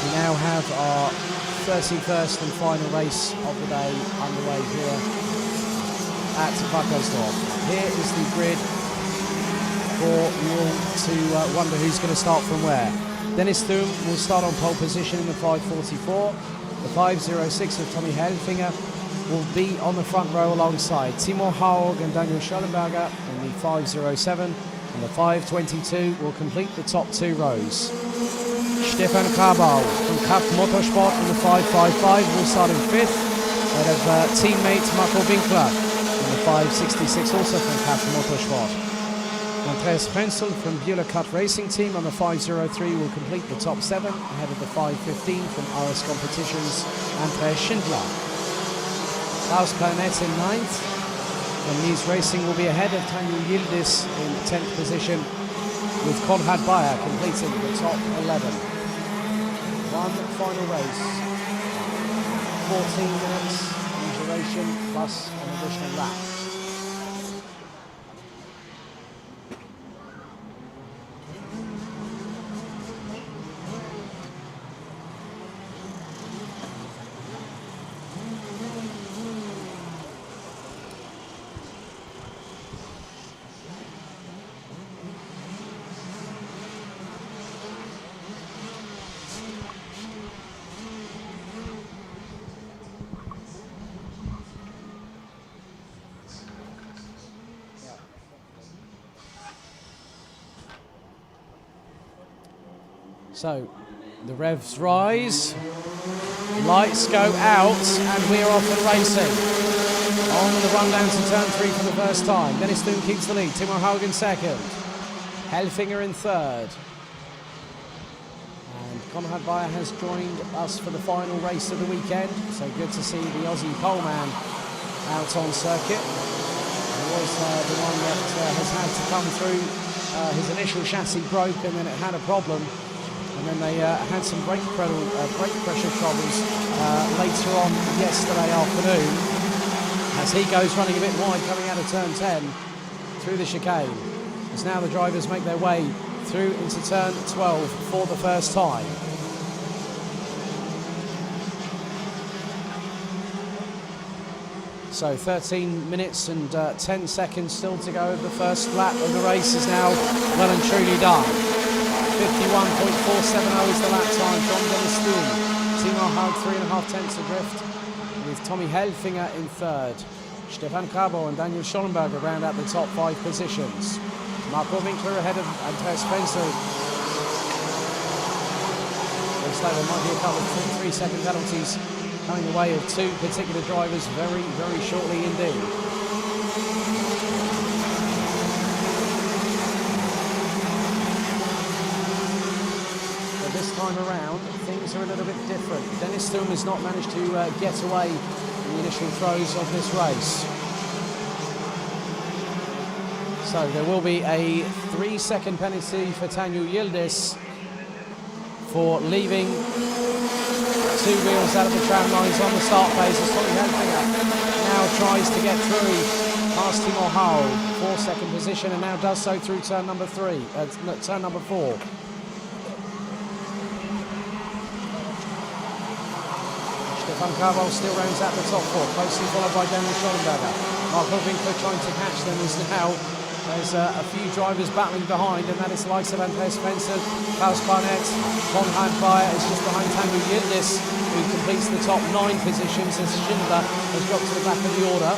We now have our 31st and final race of the day underway here at Wackersdorf. Here is the grid for you all to wonder who's going to start from where. Dennis Thum will start on pole position in the 5:44. The 5:06 of Tommy Helfinger will be on the front row alongside Timo Haug and Daniel Schollenberger in the 5:07. And the 5:22 will complete the top two rows. Stefan Kabau from KAF Motorsport in the 5:55 will start in fifth, ahead of teammate Marco Winkler in the 5:66, also from KAF Motorsport. Andreas Frenzel from Bühler Cut Racing Team on the 5:03 will complete the top seven, ahead of the 5:15 from RS Competitions, Andreas Schindler. Klaus Kalnetz in ninth, and Nies Racing will be ahead of Daniel Yildiz in 10th position, with Konrad Bayer completing the top 11. One final race, 14 minutes in duration plus an additional lap. So, the revs rise, lights go out, and we're off and racing. On the run down to turn 3 for the first time. Dennis Thum keeps the lead, Timo Haug in second, Helfinger in third. And Konrad Bayer has joined us for the final race of the weekend, so good to see the Aussie poleman out on circuit. He was the one that has had to come through. His initial chassis broke and then it had a problem. And then they had some brake pressure troubles later on yesterday afternoon as he goes running a bit wide coming out of turn 10 through the chicane. As now the drivers make their way through into turn 12 for the first time. So 13 minutes and 10 seconds still to go. The first lap of the race is now well and truly done. 51.470 is the lap time from Dennis Thum. Timo Haug 3.5 tenths adrift, with Tommy Helfinger in third. Stefan Kabau and Daniel Schollenberger round out the top 5 positions. Marco Winkler ahead of Andreas Frenzel. Looks like there might be a couple of 3-second penalties coming the way of two particular drivers very, very shortly indeed. Time around, things are a little bit different. Dennis Thum has not managed to get away in the initial throes of this race. So there will be a 3-second penalty for Daniel Yildiz for leaving 2 wheels out of the tram lines on the start phase as Tommy Helfinger now tries to get through past Timo Haug, 4-second position, and now does so through turn number 4. Stefan Kabau still rounds out the top 4, closely followed by Daniel Schollenberger. Marco Winkler trying to catch them as now there's a few drivers battling behind, and that is the likes of Andreas Frenzel, Klaus Barnett, Konrad Bayer is just behind Daniel Yildiz, who completes the top 9 positions as Schindler has dropped to the back of the order.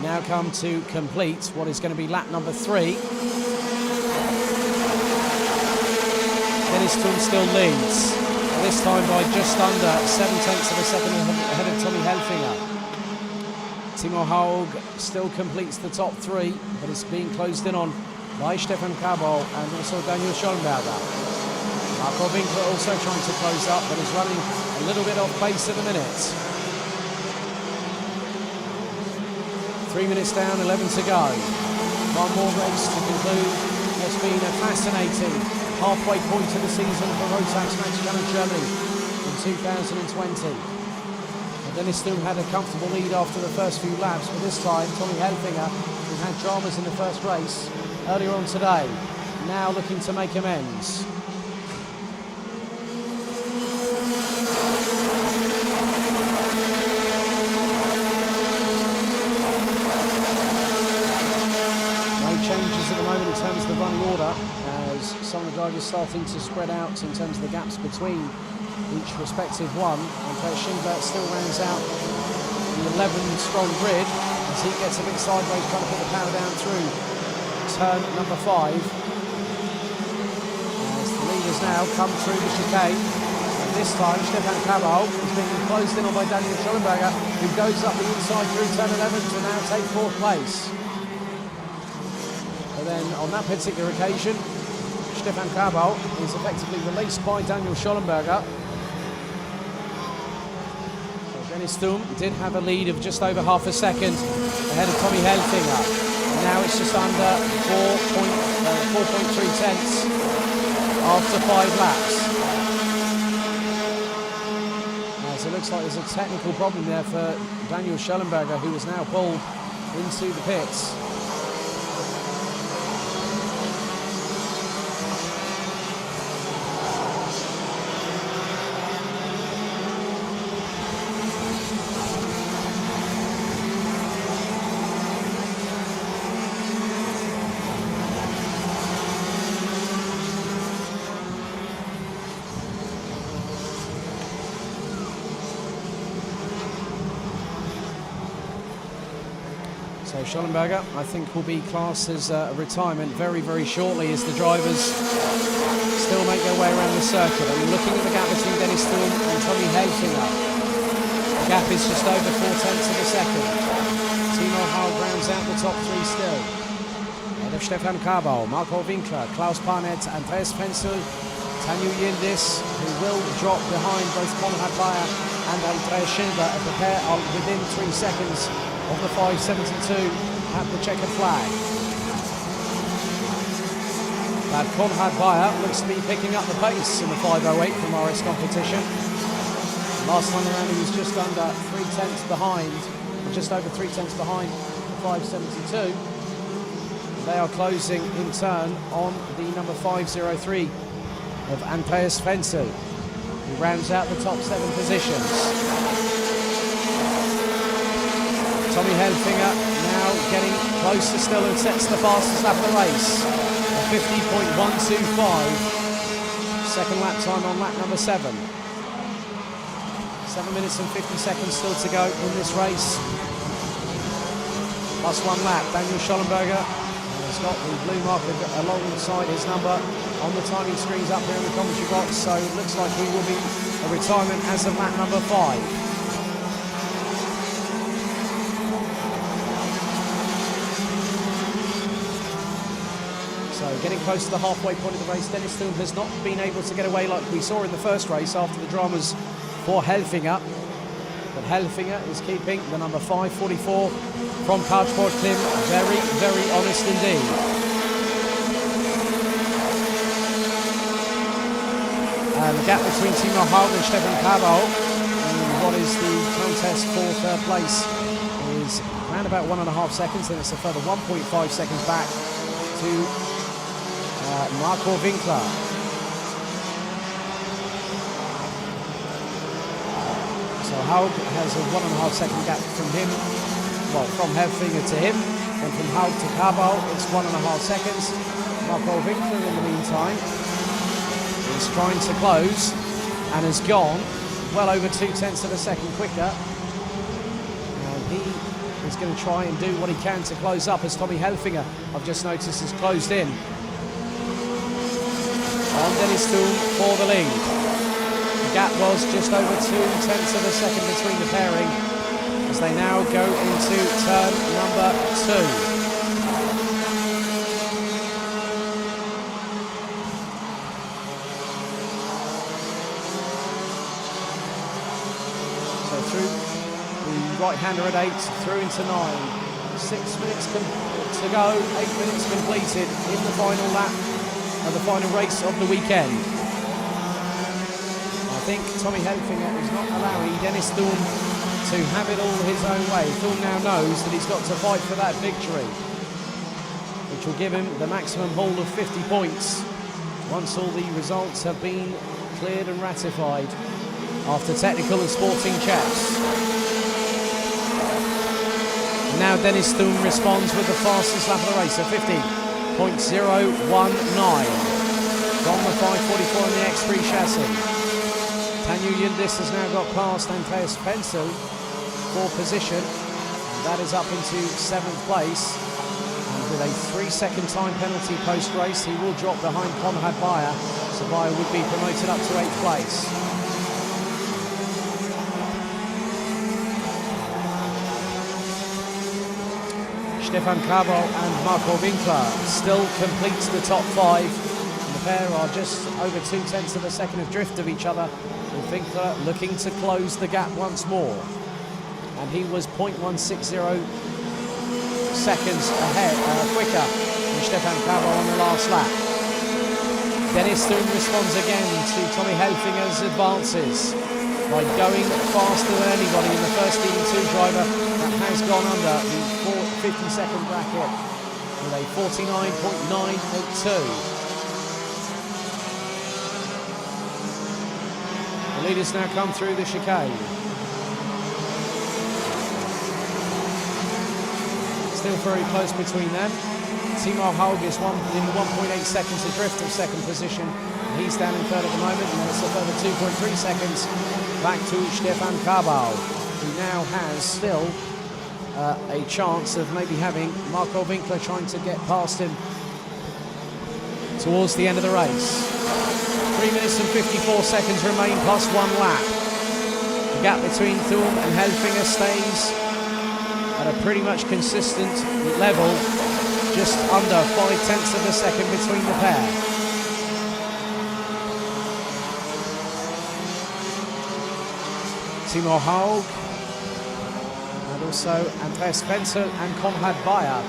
Now come to complete what is going to be lap number 3. Dennis Thum still leads, this time by just under 7 tenths of a second ahead of Tommy Helfinger. Timo Haug still completes the top 3, but it's being closed in on by Stefan Kabau and also Daniel Schollenberger. Marco Winkler also trying to close up, but is running a little bit off pace at the minute. 3 minutes down, 11 to go. One more race to conclude what's been a fascinating halfway point of the season for Rotax Max Challenge Germany in 2020. Dennis Thum had a comfortable lead after the first few laps, but this time Tommy Helfinger, who had dramas in the first race earlier on today, now looking to make amends. Changes at the moment in terms of the running order, as some of the drivers starting to spread out in terms of the gaps between each respective one. And Schindler still rounds out the 11-strong grid as he gets a bit sideways, trying to put the power down through turn number 5. As the leaders now come through the chicane. And this time Stefan Cabal is being closed in on by Daniel Schollenberger, who goes up the inside through turn 11 to now take 4th place. But then on that particular occasion, Stefan Cabal is effectively released by Daniel Schollenberger. So Dennis Thum did have a lead of just over half a second ahead of Tommy Helfinger. And now it's just under 4.3 tenths after 5 laps. As it looks like there's a technical problem there for Daniel Schollenberger, who is now pulled into the pits. So Schollenberger, I think, will be classed as a retirement very, very shortly as the drivers still make their way around the circuit. I mean, looking at the gap between Dennis Thum and Tommy Helfinger, the gap is just over 4 tenths of a second. Timo Hall rounds out the top 3 still. Ahead of Stefan Cabal, Marco Winkler, Klaus Barnett, Andreas Fenzel, Tanju Yildiz, who will drop behind both Konrad Bayer and Andreas Schindler are within 3 seconds of the 572 at the checkered flag. But Konrad Bayer looks to be picking up the pace in the 508 from RS competition. Last time around he was just under 3 tenths behind, or just over 3 tenths behind the 572. They are closing in turn on the number 503 of Andreas Fenzel, who rounds out the top 7 positions. Tommy Helfinger now getting closer still and sets the fastest lap of the race. A 50.125. Second lap time on lap number 7. 7 minutes and 50 seconds still to go in this race. Plus 1 lap. Daniel Schollenberger has got the blue marker alongside his number on the timing screens up here in the commentary box. So it looks like he will be a retirement as of lap number 5. So getting close to the halfway point of the race, Dennis Thum has not been able to get away like we saw in the first race after the dramas for Helfinger. But Helfinger is keeping the number 544 from Karlsborg Klim very, very honest indeed. And the gap between Timo Hall and Stefan Cabal in what is the contest for 3rd place is around about 1.5 seconds, then it's a further 1.5 seconds back to Marco Winkler. So Haug has a 1.5 second gap from him, well, from Helfinger to him, and from Haug to Cabal it's 1.5 seconds. Marco Winkler in the meantime is trying to close and has gone well over 2 tenths of a second quicker. And he is going to try and do what he can to close up, as Tommy Helfinger, I've just noticed, has closed in on Dennis Thum for the lead. The gap was just over 2 tenths of a second between the pairing as they now go into turn number 2. So through the right-hander at 8, through into 9. 6 minutes to go, 8 minutes completed in the final lap of the final race of the weekend. I think Tommy Helfinger is not allowing Dennis Thum to have it all his own way. Thum now knows that he's got to fight for that victory, which will give him the maximum haul of 50 points once all the results have been cleared and ratified after technical and sporting checks. Now Dennis Thum responds with the fastest lap of the race, a 50.019 from the 544 on the X3 chassis. Tanju Yildiz has now got past Andreas Pencil for position. That is up into 7th place. And with a 3-second time penalty post-race, he will drop behind Konrad Bayer. So Bayer would be promoted up to 8th place. Stefan Krabal and Marco Winkler still completes the top 5. And the pair are just over 0.2 of a second of drift of each other, with Winkler looking to close the gap once more. And he was 0.160 seconds ahead, quicker than Stefan Krabal on the last lap. Dennis Thum responds again to Tommy Helfinger's advances by going faster than anybody in the first DD2 driver that has gone under the 50-second bracket with a 49.982. The leaders now come through the chicane. Still very close between them. Timo Haug is in 1.8 seconds adrift of second position. He's down in third at the moment, and then it's a further 2.3 seconds back to Stefan Krabal, who now has still a chance of maybe having Marco Winkler trying to get past him towards the end of the race. 3 minutes and 54 seconds remain plus 1 lap. The gap between Thum and Helfinger stays at a pretty much consistent level, just under 0.5 of a second between the pair. Timo Haug and also Andreas Wenzel and Konrad Bayer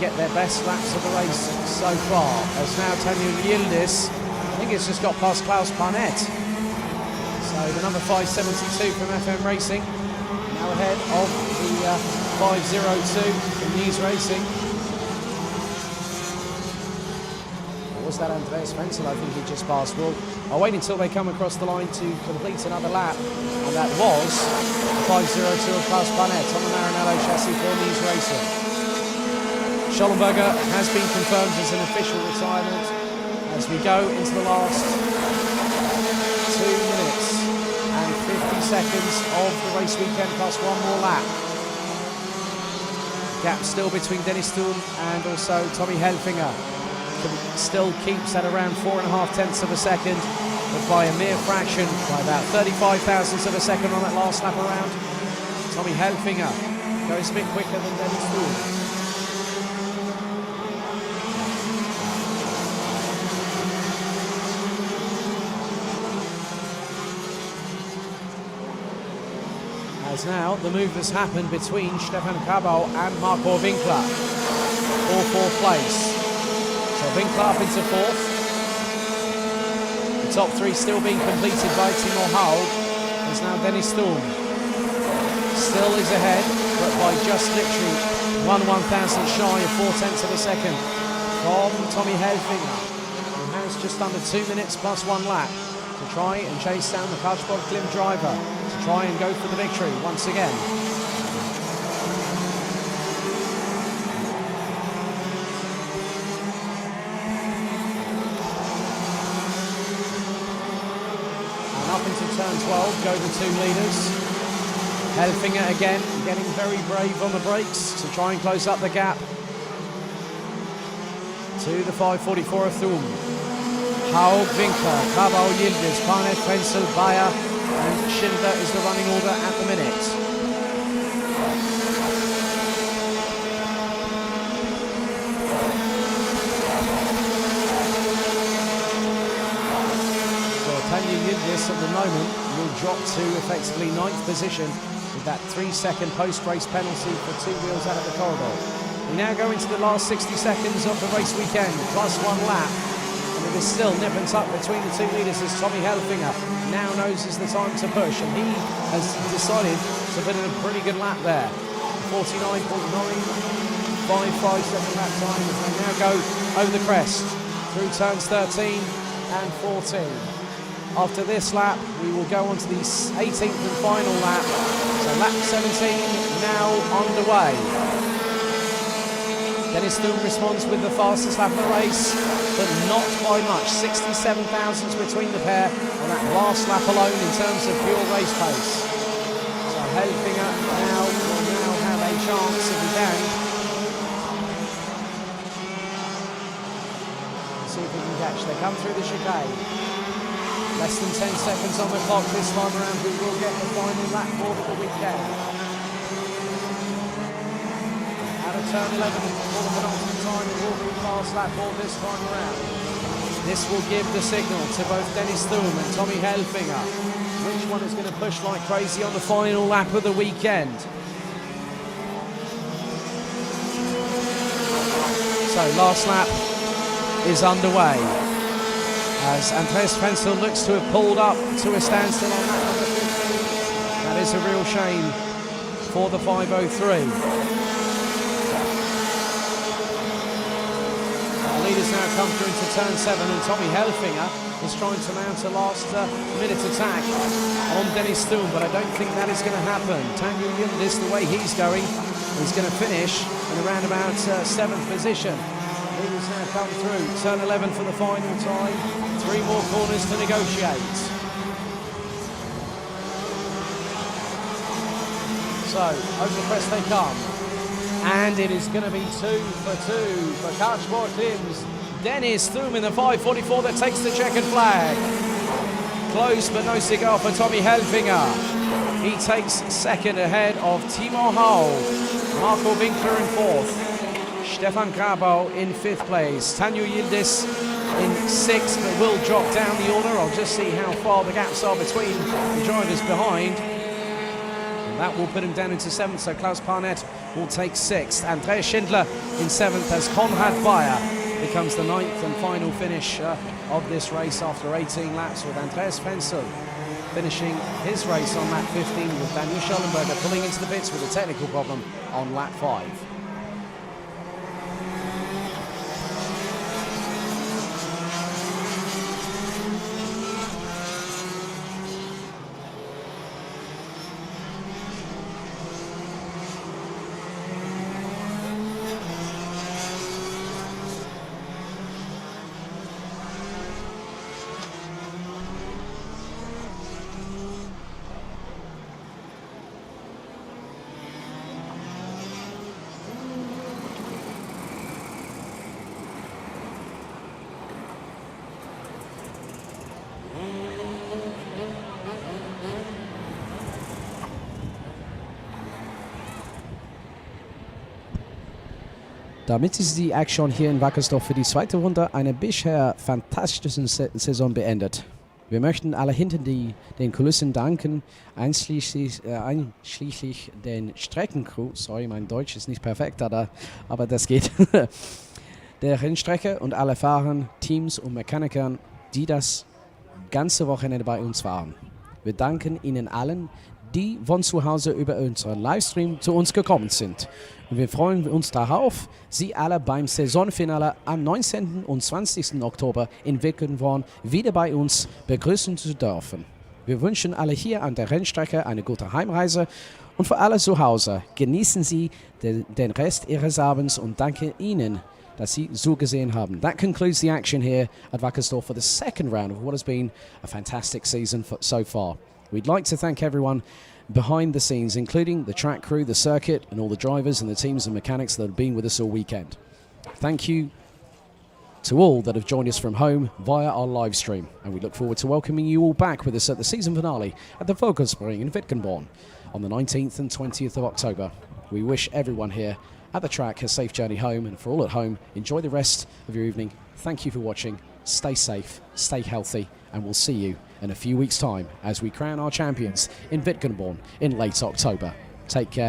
get their best laps of the race so far, as now Tanju Yildiz, I think it's just got past Klaus Barnett. So the number 572 from FM Racing, now ahead of the 502 from News Racing. Or was that Andreas Wenzel? I think he just passed. Well, I'll wait until they come across the line to complete another lap. And that was the 502 of Klaus Barnett on the Maranello chassis for News Racing. Schollenberger has been confirmed as an official retirement as we go into the last 2 minutes and 50 seconds of the race weekend plus 1 more lap. Gap still between Dennis Thum and also Tommy Helfinger. Still keeps at around 4.5 of a second, but by a mere fraction, by about 35 thousandths of a second on that last lap around. Tommy Helfinger goes a bit quicker than Dennis Thum. As now the move has happened between Stefan Krabal and Marco Winkler for 4th place. So Winkler up into 4th. The top 3 still being completed by Timo Haug. As now Dennis Thum still is ahead, but by just literally 1/1000th shy of 0.4 of a second from Tommy Helfinger, who has just under 2 minutes plus 1 lap to try and chase down the Karlsbad Klim driver, to try and go for the victory once again. And up into turn 12 go the 2 leaders. Helfinger again getting very brave on the brakes to try and close up the gap to the 544 of Thum. Haug, Winkler, Krabal, Yildiz, Barnett, Wenzel, Bayer and Schindler is the running order at the minute. So Tanju Yildiz at the moment will drop to effectively 9th position with that 3-second post-race penalty for 2 wheels out of the corridor. We now go into the last 60 seconds of the race weekend, plus 1 lap. And There's still nip and tuck between the two leaders as Tommy Helfinger now knows is the time to push, and he has decided to put in a pretty good lap there. 49.9, 5.57 lap time as they now go over the crest through turns 13 and 14. After this lap, we will go on to the 18th and final lap. So lap 17 now underway. Dennis Thum responds with the fastest lap of the race, but not by much. 67 thousandths between the pair on that last lap alone in terms of pure race pace. So Helfinger will have a chance if he can. See if we can catch. They come through the chicane. Less than 10 seconds on the clock this time around. We will get the final lap for the weekend. Out of turn 11 for the penultimate time, it will be the last lap for this time around. This will give the signal to both Dennis Thum and Tommy Helfinger. Which one is going to push like crazy on the final lap of the weekend? So last lap is underway as Andreas Fensel looks to have pulled up to a standstill on lap number 15. That is a real shame for the 503. Leaders now come through into turn 7, and Tommy Helfinger is trying to mount a last-minute attack on Dennis Thum, but I don't think that is going to happen. Tanguy Yildiz, the way he's going, is going to finish in around about 7th position. Leaders now come through, turn 11 for the final time, 3 more corners to negotiate. So, over the crest they come. And it is going to be 2 for 2 for Karlsborg Teams. Dennis Thum in the 5:44 that takes the checkered flag. Close but no cigar for Tommy Helfinger. He takes second ahead of Timo Hau. Marco Winkler in 4th. Stefan Grabau in 5th place. Tanguy Yildiz in 6th, but will drop down the order. I'll just see how far the gaps are between the drivers behind. That will put him down into 7th, so Klaus Parnett will take 6th. Andreas Schindler in 7th as Konrad Bayer becomes the 9th and final finish of this race after 18 laps, with Andreas Fensel finishing his race on lap 15 with Daniel Schellenberger pulling into the pits with a technical problem on lap 5. Damit ist die Action hier in Wackersdorf für die zweite Runde einer bisher fantastischen Saison beendet. Wir möchten alle hinter den Kulissen danken, einschließlich den Streckencrew, sorry, mein Deutsch ist nicht perfekt, aber das geht, der Rennstrecke und alle Fahrern, Teams und Mechanikern, die das ganze Wochenende bei uns waren. Wir danken Ihnen allen, die von zu Hause über unseren Livestream zu uns gekommen sind. Und wir freuen uns darauf, Sie alle beim Saisonfinale am 19. und 20. Oktober in Wickenborn wieder bei uns begrüßen zu dürfen. Wir wünschen alle hier an der Rennstrecke eine gute Heimreise und für alle zu Hause genießen Sie den Rest Ihres Abends und danke Ihnen, dass Sie zugesehen haben. That concludes the action here at Wackersdorf for the second round of what has been a fantastic season so far. We'd like to thank everyone behind the scenes, including the track crew, the circuit, and all the drivers and the teams and mechanics that have been with us all weekend. Thank you to all that have joined us from home via our live stream, and we look forward to welcoming you all back with us at the season finale at the Vogelsprung in Wittenborn on the 19th and 20th of October. We wish everyone here at the track a safe journey home, and for all at home, enjoy the rest of your evening. Thank you for watching. Stay safe, stay healthy, and we'll see you in a few weeks' time as we crown our champions in Wittenborn in late October. Take care.